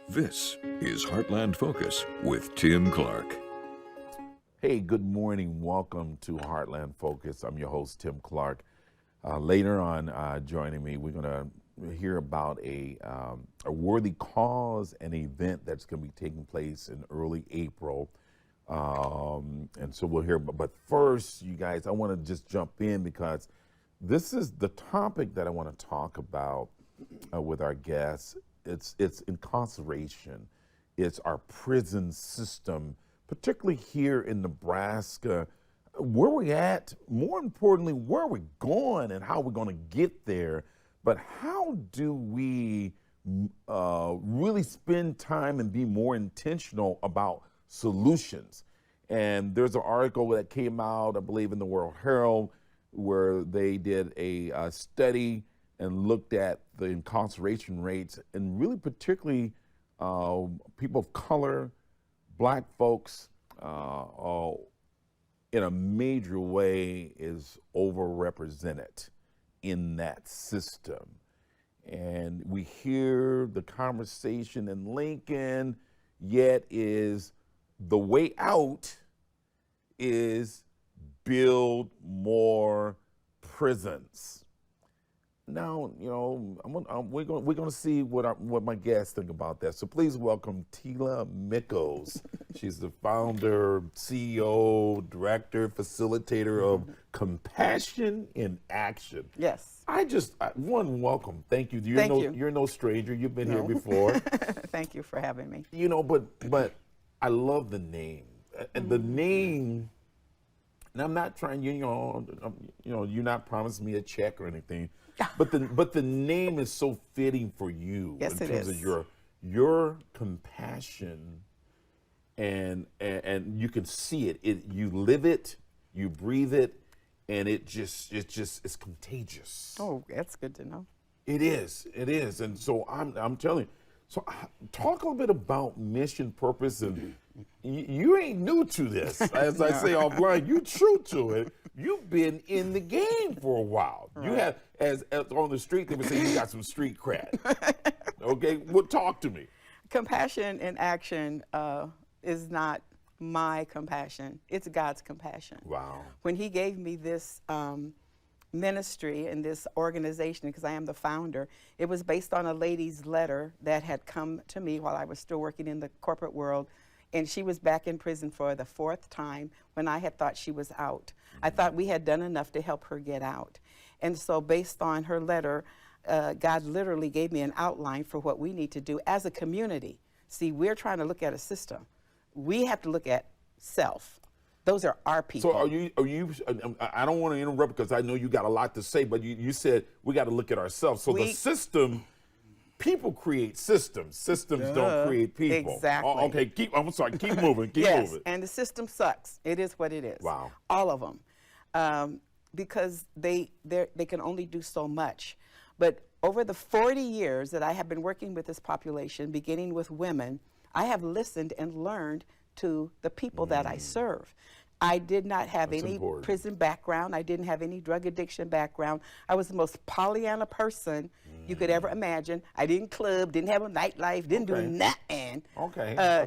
This is Heartland Focus with Tim Clark. Hey, good morning. Welcome to Heartland Focus. I'm your host, Tim Clark. Later on, joining me, we're going to hear about a worthy cause and event that's going to be taking place in early April. And so we'll hear, but first, you guys, I want to just jump in because this is the topic that I want to talk about with our guests. It's incarceration. It's our prison system, particularly here in Nebraska. Where we at, more importantly, where are we going and how we're going to get there. But how do we really spend time and be more intentional about solutions? And there's an article that came out, I believe, in the World Herald, where they did a study and looked at the incarceration rates, and really particularly people of color, black folks, in a major way is overrepresented in that system. And we hear the conversation in Lincoln, yet is the way out is build more prisons. Now, you know, we're going to see what my guests think about that. So please welcome Tila Mickles. She's the founder, CEO, director, facilitator of Compassion in Action. Yes. Welcome. Thank you. You're no stranger. You've been here before. Thank you for having me. You know, but I love the name. And the name, and I'm not trying, you're not promising me a check or anything. But the name is so fitting for you. Yes, in it terms is. of your compassion, and you can see it. You live it, you breathe it, and it's contagious. Oh, that's good to know. It is, and so I'm telling you. So talk a little bit about mission, purpose, and you ain't new to this. As I say offline, you true to it. You've been in the game for a while. Right. You have, as on the street, they would say you got some street cred. Okay, well, talk to me. Compassion in Action is not my compassion. It's God's compassion. Wow. When he gave me this ministry and this organization, because I am the founder, it was based on a lady's letter that had come to me while I was still working in the corporate world. And she was back in prison for the 4th time when I had thought she was out. I thought we had done enough to help her get out. And so based on her letter, God literally gave me an outline for what we need to do as a community. See, we're trying to look at a system. We have to look at self. Those are our people. So are you, I don't want to interrupt because I know you got a lot to say, but you said we got to look at ourselves. So the system, people create systems. Systems don't create people. Exactly. Oh, okay, I'm sorry, keep moving, keep moving. And the system sucks. It is what it is. Wow. All of them. Because they can only do so much. But over the 40 years that I have been working with this population, beginning with women, I have listened and learned to the people that I serve. I did not have any prison background. I didn't have any drug addiction background. I was the most Pollyanna person you could ever imagine. I didn't club, didn't have a nightlife, didn't do nothing.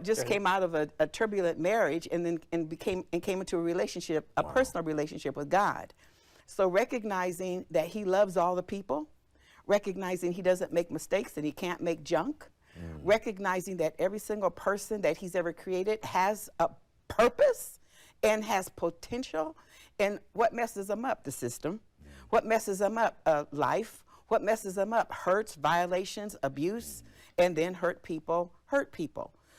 Just came out of a turbulent marriage and then came into a relationship, a personal relationship with God. So recognizing that he loves all the people, recognizing he doesn't make mistakes and he can't make junk, recognizing that every single person that he's ever created has a purpose and has potential. And what messes them up? The system. What messes them up? Life. What messes them up? Hurts, violations, abuse, and then hurt people.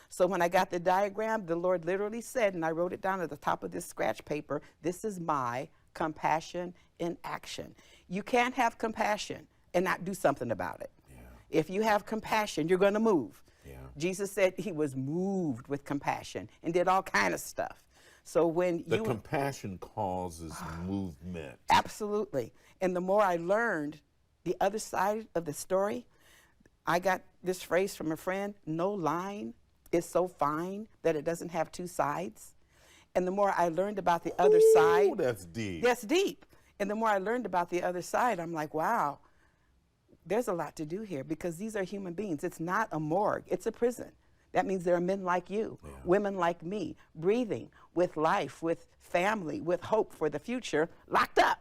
So when I got the diagram, the Lord literally said, and I wrote it down at the top of this scratch paper, this is my compassion in action. You can't have compassion and not do something about it. If you have compassion, you're going to move. Jesus said he was moved with compassion and did all kind of stuff. So when the compassion causes movement. Absolutely. And the more I learned the other side of the story, I got this phrase from a friend: no line is so fine that it doesn't have two sides. And the more I learned about the other side, that's deep. That's deep. And the more I learned about the other side, I'm like, wow, there's a lot to do here because these are human beings. It's not a morgue, it's a prison. That means there are men like you, women like me, breathing with life, with family, with hope for the future, locked up.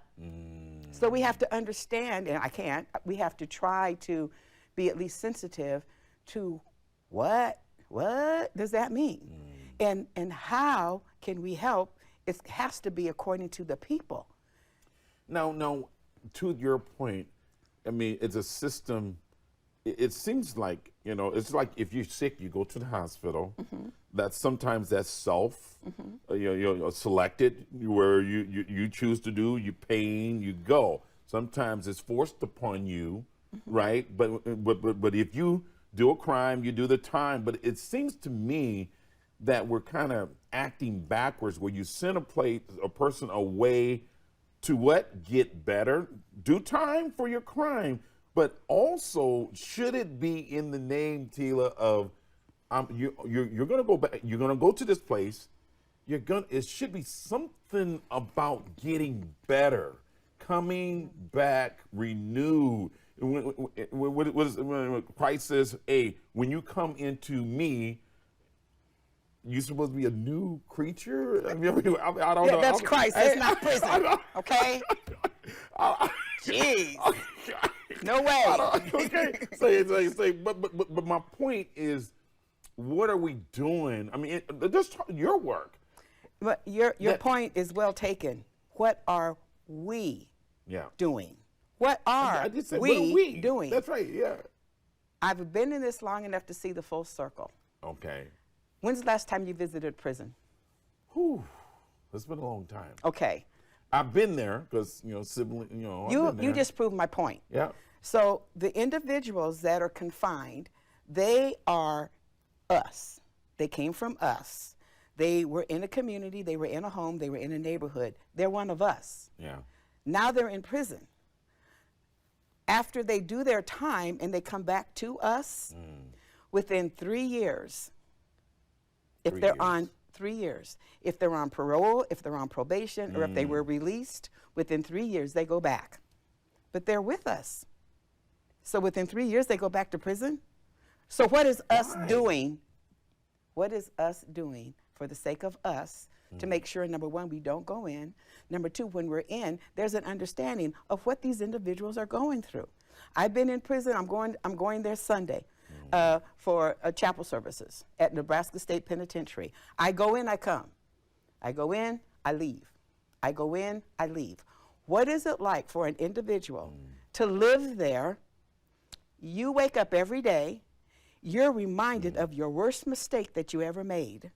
So we have to understand, and I can't, we have to try to be at least sensitive to what does that mean? And how can we help? It has to be according to the people. Now, to your point, I mean, it's a system. It seems like, it's like if you're sick, you go to the hospital. Sometimes that's self, selected, where you choose to do, you paying, you go. Sometimes it's forced upon you, right? But if you do a crime, you do the time. But it seems to me that we're kind of acting backwards, where you send a person away to what? Get better, do time for your crime. But also, should it be in the name, Tila, of you're going to go back, you're going to go to this place, it should be something about getting better, coming back renewed. What Christ says, hey, when you come into me, you're supposed to be a new creature? I don't know. That's Christ, that's not prison, okay? Jeez. No way. Okay. But my point is, what are we doing? I mean, just your work. But your point is well taken. What are we doing? What are we doing? That's right, yeah. I've been in this long enough to see the full circle. Okay. When's the last time you visited prison? Whew, it's been a long time. Okay. I've been there because, sibling, You just proved my point. Yeah. So the individuals that are confined, they are us. They came from us. They were in a community, they were in a home, they were in a neighborhood. They're one of us. Yeah. Now they're in prison. After they do their time and they come back to us, within 3 years, if they're on 3 years, if they're on parole, if they're on probation, or if they were released, within 3 years they go back. But they're with us. So within 3 years they go back to prison? So what is us doing? What is us doing for the sake of us to make sure, number one, we don't go in. Number two, when we're in, there's an understanding of what these individuals are going through. I've been in prison. I'm going there Sunday for chapel services at Nebraska State Penitentiary. I go in, I come. I go in, I leave. I go in, I leave. What is it like for an individual to live there? You wake up every day, you're reminded of your worst mistake that you ever made,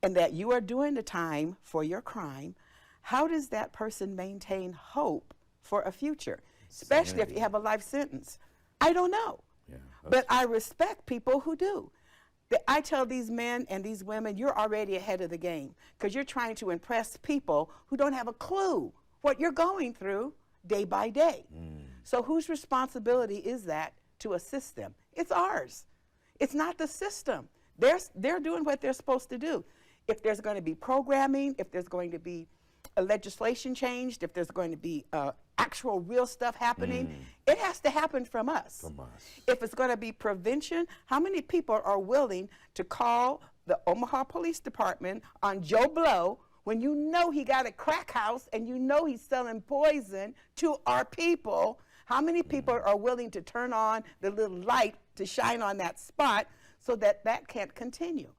and that you are doing the time for your crime. How does that person maintain hope for a future, especially if you have a life sentence? I don't know. Yeah, but I respect people who do. I tell these men and these women, you're already ahead of the game because you're trying to impress people who don't have a clue what you're going through day by day. So whose responsibility is that to assist them? It's ours. It's not the system. They're doing what they're supposed to do. If there's going to be programming, if there's going to be a legislation changed, if there's going to be actual real stuff happening, it has to happen from us. If it's going to be prevention, how many people are willing to call the Omaha Police Department on Joe Blow when you know he got a crack house and you know he's selling poison to our people? How many people are willing to turn on the little light to shine on that spot so that that can't continue?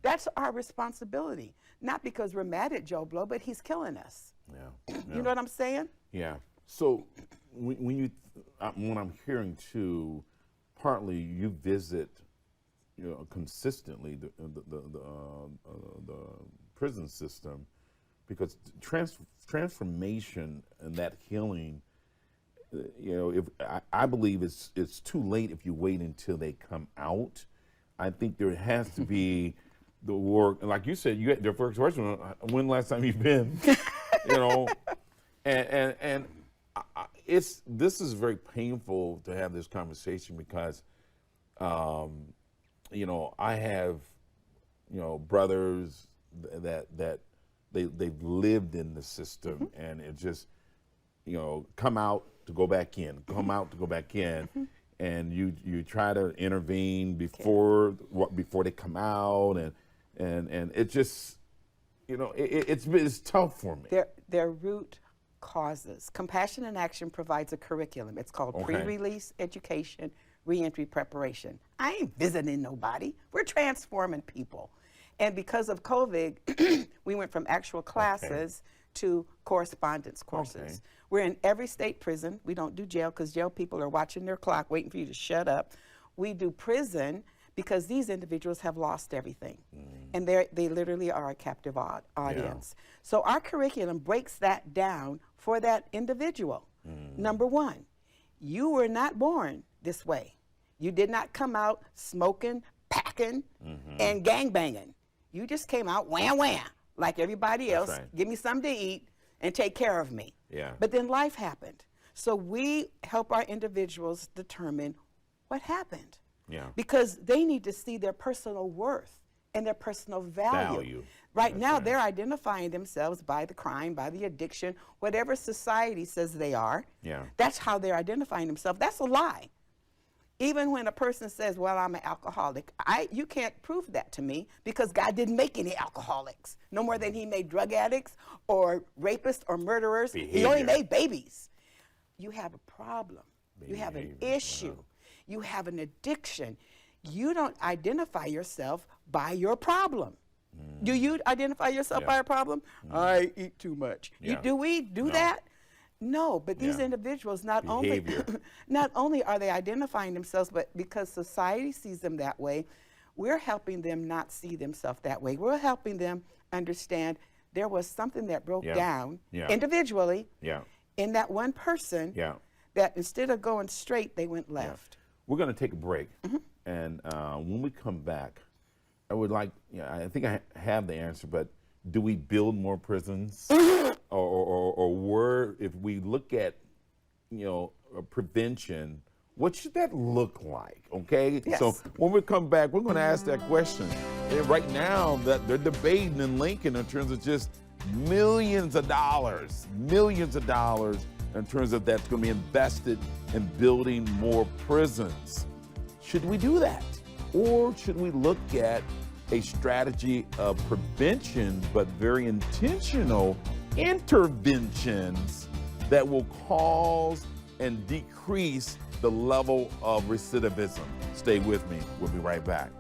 That's our responsibility. Not because we're mad at Joe Blow, but he's killing us. You know what I'm saying? Yeah. So when I'm hearing too, partly you visit, consistently the prison system, because transformation and that healing, if I believe it's too late if you wait until they come out. I think there has to be the work, like you said, you had your first question, when last time you've been, and this is very painful to have this conversation because, I have, brothers that they've lived in the system and it just, come out to go back in, come out to go back in, and you try to intervene before they come out, and it just, it's tough for me. Their root causes. Compassion in Action provides a curriculum. It's called Pre-Release Education, Reentry Preparation. I ain't visiting nobody. We're transforming people. And because of COVID, we went from actual classes to correspondence courses. We're in every state prison. We don't do jail because jail people are watching their clock, waiting for you to shut up. We do prison because these individuals have lost everything. And they literally are a captive audience. So our curriculum breaks that down for that individual. Number one, you were not born this way. You did not come out smoking, packing, and gangbanging. You just came out wham wham like everybody else. Give me something to eat and take care of me. But then life happened. So we help our individuals determine what happened. Because they need to see their personal worth and their personal value. Right now, they're identifying themselves by the crime, by the addiction, whatever society says they are. That's how they're identifying themselves. That's a lie. Even when a person says, well, I'm an alcoholic, you can't prove that to me because God didn't make any alcoholics, no more than he made drug addicts or rapists or murderers. He only made babies. You have a problem. You have an issue. You have an addiction. You don't identify yourself by your problem. Do you identify yourself by a problem? I eat too much. Do we do that? No, but these individuals not only are they identifying themselves, but because society sees them that way, we're helping them not see themselves that way. We're helping them understand there was something that broke down individually in that one person that instead of going straight, they went left. We're going to take a break, and when we come back, I would like, I think I have the answer, but do we build more prisons? Or if we look at, prevention, what should that look like, okay? So when we come back, we're going to ask that question. And right now, that they're debating in Lincoln in terms of just millions of dollars in terms of that's going to be invested in building more prisons. Should we do that? Or should we look at a strategy of prevention, but very intentional interventions that will cause and decrease the level of recidivism? Stay with me. We'll be right back.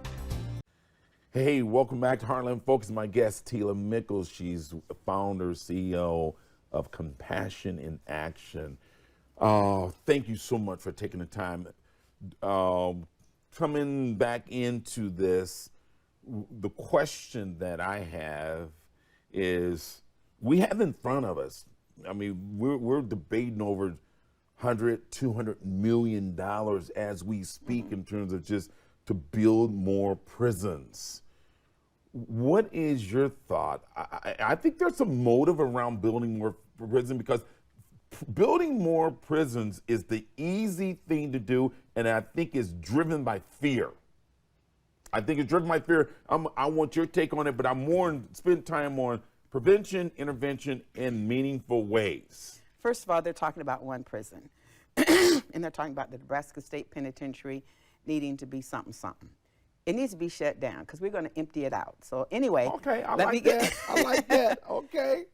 Hey, welcome back to Heartland Focus. My guest, Tila Mickles. She's founder, CEO of Compassion in Action. Thank you so much for taking the time. Coming back into this, the question that I have is, we have in front of us, I mean, we're debating over $100-200 million as we speak in terms of just to build more prisons. What is your thought? I think there's a motive around building more prisons because building more prisons is the easy thing to do, and I think is driven by fear. I think it's driven by fear. I want your take on it, but I'm spend time on prevention, intervention in meaningful ways. First of all, they're talking about one prison. And they're talking about the Nebraska State Penitentiary needing to be something. It needs to be shut down because we're going to empty it out. So anyway, I like that. Okay.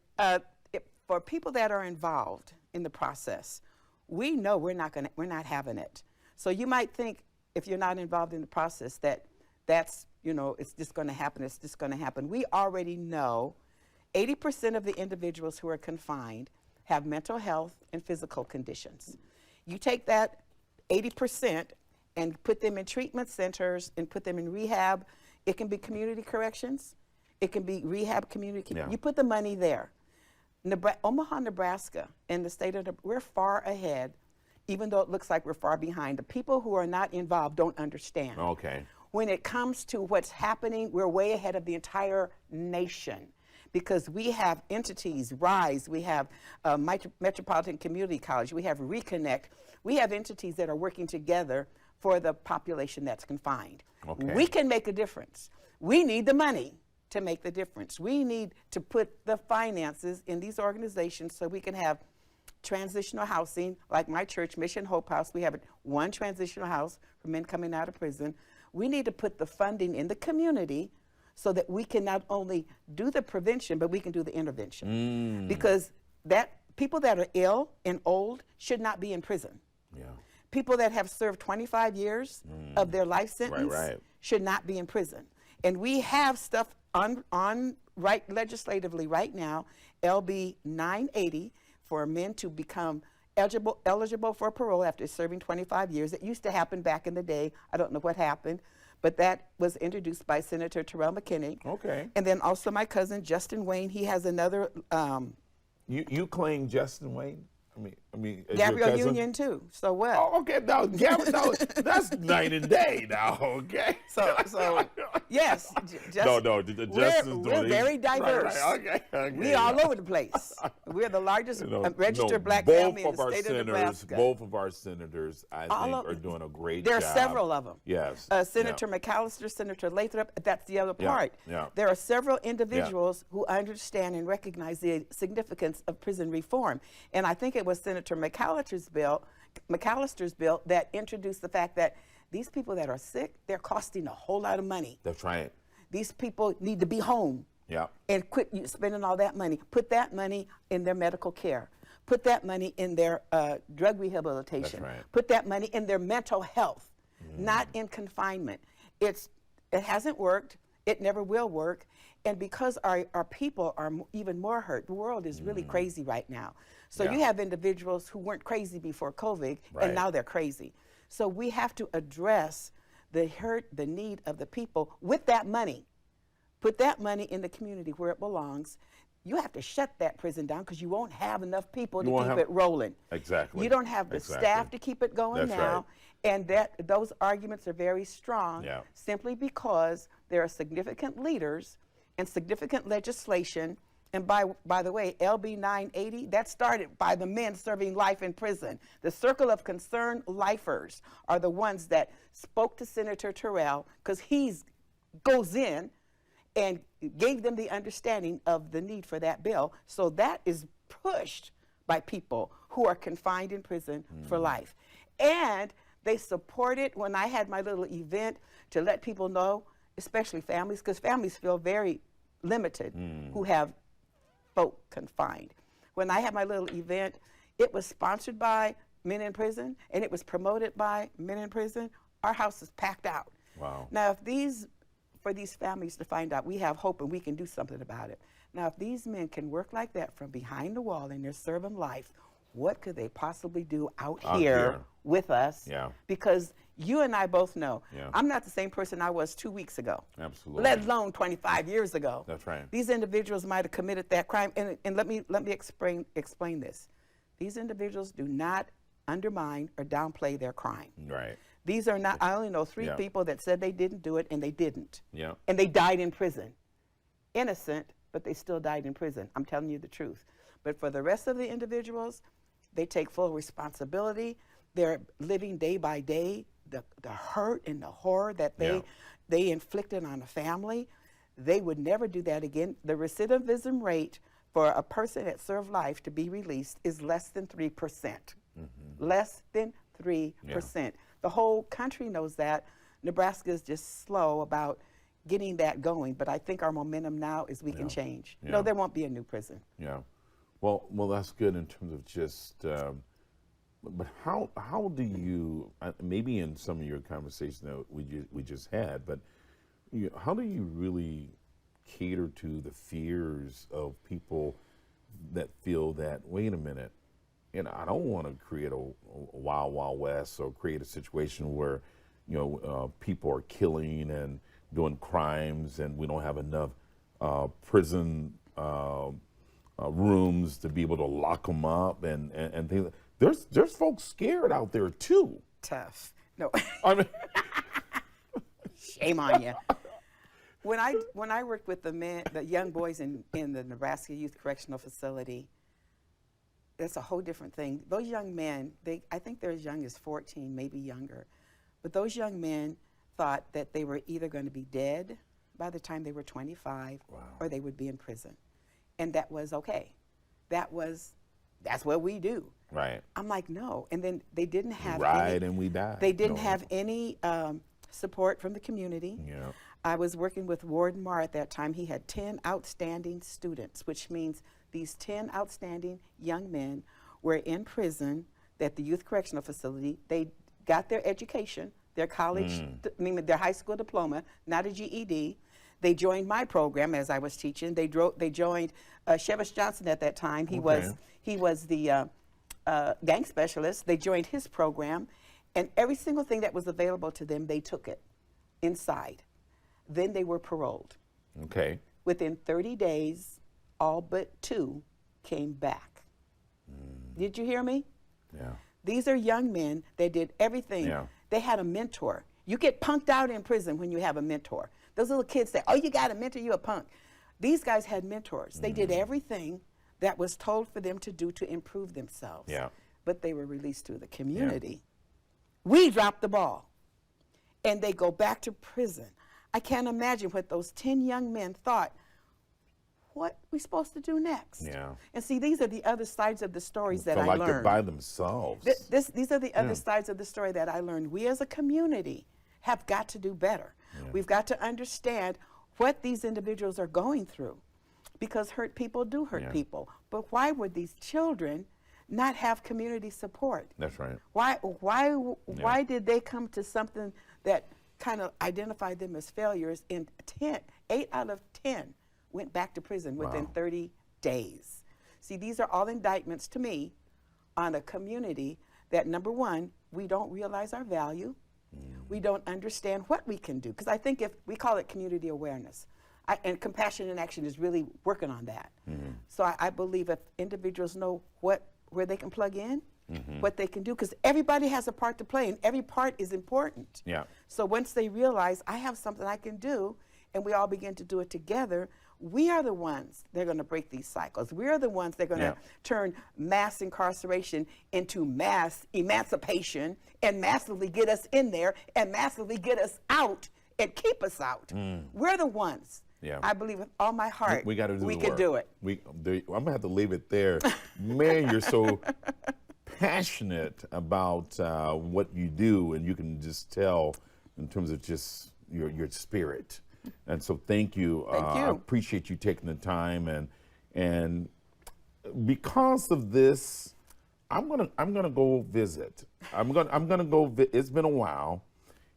For people that are involved in the process, we know we're not having it. So you might think if you're not involved in the process that's it's just going to happen. It's just going to happen. We already know 80% of the individuals who are confined have mental health and physical conditions. You take that 80% and put them in treatment centers and put them in rehab. It can be community corrections. It can be rehab community. You put the money there. Omaha, Nebraska, and the state of we're far ahead, even though it looks like we're far behind. The people who are not involved don't understand. Okay. When it comes to what's happening, we're way ahead of the entire nation because we have entities, RISE, we have Metropolitan Community College, we have Reconnect. We have entities that are working together for the population that's confined. Okay. We can make a difference. We need the money to make the difference. We need to put the finances in these organizations so we can have transitional housing, like my church, Mission Hope House. We have one transitional house for men coming out of prison. We need to put the funding in the community so that we can not only do the prevention, but we can do the intervention. Because people that are ill and old should not be in prison. Yeah. People that have served 25 years of their life sentence Right. should not be in prison. And we have stuff on legislatively right now, LB 980, for men to become eligible for parole after serving 25 years. It used to happen back in the day. I don't know what happened, but that was introduced by Senator Terrell McKinney. Okay. And then also my cousin Justin Wayne, he has another. You claim Justin Wayne? I mean, is your Gabrielle cousin? Union too. So what? Oh, okay. No, that's night and day now. Okay. So yes. Justin's very diverse. Okay. We're all over the place. We're the largest registered black both family in of the our state of senators, Nebraska. Both of our senators, I think, are doing a great job. There are several of them. Yes. Senator McAllister, Senator Lathrop, that's the other part. Yeah. There are several individuals who understand and recognize the significance of prison reform. And I think it was Senator McAllister's bill that introduced the fact that these people that are sick, they're costing a whole lot of money. That's right. These people need to be home. Yeah. And quit spending all that money. Put that money in their medical care. Put that money in their drug rehabilitation. That's right. Put that money in their mental health, not in confinement. It hasn't worked. It never will work. And because our people are even more hurt, the world is really crazy right now. So you have individuals who weren't crazy before COVID, and now they're crazy. So we have to address the hurt, the need of the people with that money. Put that money in the community where it belongs. You have to shut that prison down because you won't have enough people to keep it rolling. Exactly. You don't have the staff to keep it going That's now. right. And those arguments are very strong simply because there are significant leaders and significant legislation. And by the way, LB 980, that started by the men serving life in prison. The Circle of Concerned Lifers are the ones that spoke to Senator Terrell because he goes in and gave them the understanding of the need for that bill. So that is pushed by people who are confined in prison for life. And they supported when I had my little event to let people know, especially families, because families feel very limited who have folk confined. When I had my little event, it was sponsored by men in prison and it was promoted by men in prison. Our house is packed out. Wow. Now, for these families to find out, we have hope and we can do something about it. Now, if these men can work like that from behind the wall and they're serving life, what could they possibly do out here with us? Yeah. Because you and I both know, Yeah. I'm not the same person I was 2 weeks ago. Absolutely. Let alone 25 years ago. That's right. These individuals might have committed that crime. And let me explain this. These individuals do not undermine or downplay their crime. Right. These are not, I only know three people that said they didn't do it and they didn't. Yeah. And they died in prison. Innocent, but they still died in prison. I'm telling you the truth. But for the rest of the individuals, they take full responsibility. They're living day by day the hurt and the horror that they inflicted on a family. They would never do that again. The recidivism rate for a person that served life to be released is less than 3%. Less than 3%. The whole country knows that. Nebraska is just slow about getting that going, but I think our momentum now is we can change. No, there won't be a new prison. Yeah. Well, that's good in terms of just, but how do you, maybe in some of your conversation that we just had, but how do you really cater to the fears of people that feel that, wait a minute, I don't want to create a wild, wild west or create a situation where, people are killing and doing crimes and we don't have enough prison rooms to be able to lock them up and things. There's folks scared out there too. Tough. No. I mean, shame on you. When I worked with the young boys in the Nebraska Youth Correctional Facility, that's a whole different thing. Those young men, I think they're as young as 14, maybe younger, but those young men thought that they were either going to be dead by the time they were 25 or they would be in prison. And that was okay. That was That's what we do. Right. I'm like, no. And then they didn't have Ride and we die. They didn't have any support from the community. Yeah. I was working with Warden Marr at that time. He had 10 outstanding students, which means these 10 outstanding young men were in prison at the youth correctional facility. They got their education, their college, their high school diploma, not a GED. They joined my program as I was teaching. They joined Shevis Johnson at that time. He was the gang specialist. They joined his program, and every single thing that was available to them, they took it inside. Then they were paroled. Okay. Within 30 days, all but 2 came back. Did you hear me? Yeah. These are young men. They did everything. Yeah. They had a mentor. You get punked out in prison when you have a mentor. Those little kids say, oh, you got a mentor, you a punk. These guys had mentors. They did everything that was told for them to do to improve themselves. Yeah. But they were released to the community. We dropped the ball. And they go back to prison. I can't imagine what those 10 young men thought, what we supposed to do next? Yeah. And see, these are the other sides of the stories that I like learned. they're by themselves. These are the other sides of the story that I learned. We as a community have got to do better. We've got to understand what these individuals are going through, because hurt people do hurt people. But why would these children not have community support? That's right. Why did they come to something that kind of identified them as failures? And 8 out of 10 went back to prison within 30 days. See, these are all indictments to me on a community that, number one, we don't realize our value. We don't understand what we can do. Because I think if we call it community awareness, and Compassion in Action is really working on that. So I believe if individuals know where they can plug in, what they can do, because everybody has a part to play, and every part is important. Yeah. So once they realize I have something I can do, and we all begin to do it together, we are the ones that are going to break these cycles. We are the ones that are going to turn mass incarceration into mass emancipation, and massively get us in there, and massively get us out, and keep us out. We're the ones. Yeah. I believe with all my heart we got to do we the can work. do it. I'm going to have to leave it there. Man, you're so passionate about what you do, and you can just tell in terms of just your spirit. And so thank you. Thank you. I appreciate you taking the time, and because of this, I'm gonna go visit. I'm gonna go. It's been a while,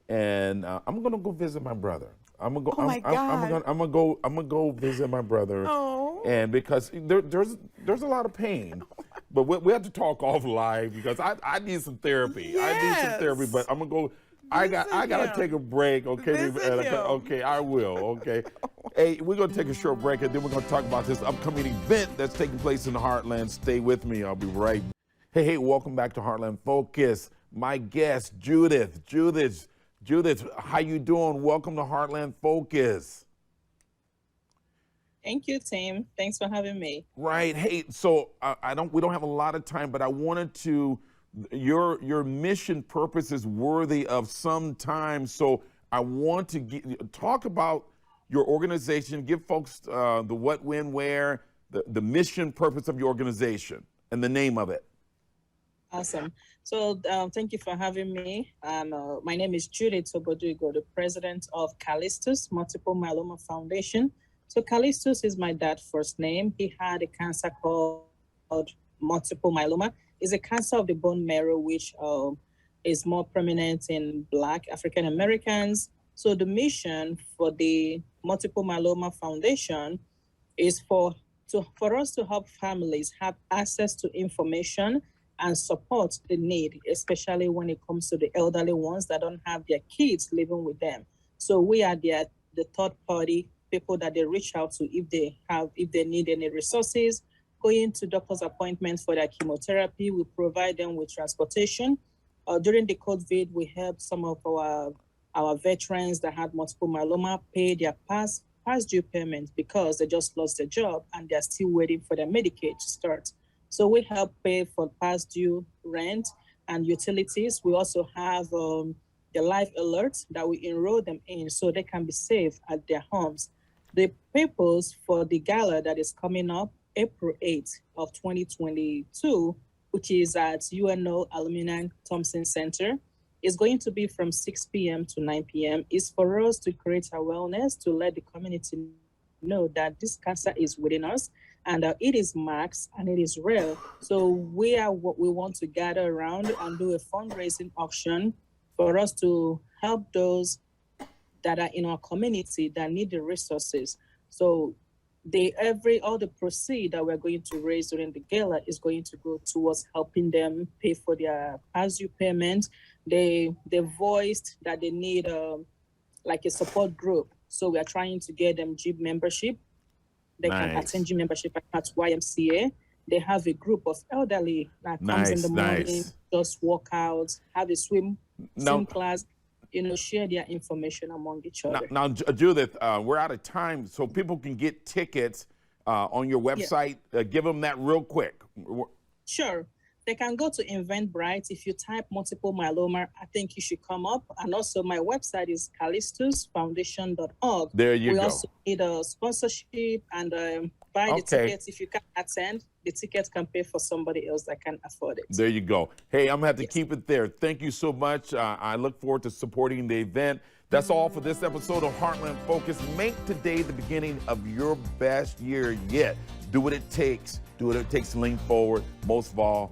and I'm gonna go visit my brother. I'm gonna go. Oh my God. I'm gonna go visit my brother. Oh. And because there's a lot of pain, but we have to talk off live because I need some therapy. I need some therapy, but I'm gonna go. I gotta take a break, okay? Okay, I will, okay. Hey, we're gonna take a short break, and then we're gonna talk about this upcoming event that's taking place in the Heartland. Stay with me, I'll be right. Hey, welcome back to Heartland Focus. My guest, Judith, how you doing? Welcome to Heartland Focus. Thank you, Tim. Thanks for having me. Right. Hey, so we don't have a lot of time, but I wanted to. Your mission purpose is worthy of some time, so I want to talk about your organization. Give folks the what, when, where, the mission purpose of your organization, and the name of it. Awesome. So thank you for having me. My name is Judith Oboduigo, the president of Callistus Multiple Myeloma Foundation. So Callistus is my dad's first name. He had a cancer called multiple myeloma. It's a cancer of the bone marrow, which is more prominent in Black African Americans. So the mission for the Multiple Myeloma Foundation is for us to help families have access to information and support they need, especially when it comes to the elderly ones that don't have their kids living with them. So we are the third party people that they reach out to if they need any resources, going to doctor's appointments for their chemotherapy. We provide them with transportation. During the COVID, we helped some of our veterans that had multiple myeloma pay their past due payments because they just lost their job and they're still waiting for their Medicaid to start. So we help pay for past due rent and utilities. We also have the life alerts that we enroll them in so they can be safe at their homes. The purpose for the gala that is coming up April 8th of 2022, which is at UNO Alumni Thompson Center. It's going to be from 6 p.m. to 9 p.m. It's for us to create awareness, to let the community know that this cancer is within us, and it is marked and it is real. So we want to gather around and do a fundraising auction for us to help those that are in our community that need the resources. So all the proceeds that we're going to raise during the gala is going to go towards helping them pay for their past-due payment. They voiced that they need like a support group. So we are trying to get them gym membership. They can attend gym membership at YMCA. They have a group of elderly that comes in the morning, just work out, have a swim class, share their information among each other. Now Judith, we're out of time, so people can get tickets on your website. Give them that real quick. Sure. They can go to Eventbrite. If you type multiple myeloma, I think you should come up. And also my website is callistusfoundation.org. There you go. We also need a sponsorship and buy the tickets. If you can't attend, the tickets can pay for somebody else that can afford it. There you go. Hey, I'm going to have to keep it there. Thank you so much. I look forward to supporting the event. That's all for this episode of Heartland Focus. Make today the beginning of your best year yet. Do what it takes. Do what it takes to lean forward. Most of all,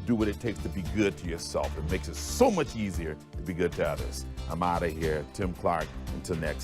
do what it takes to be good to yourself. It makes it so much easier to be good to others. I'm out of here. Tim Clark. Until next.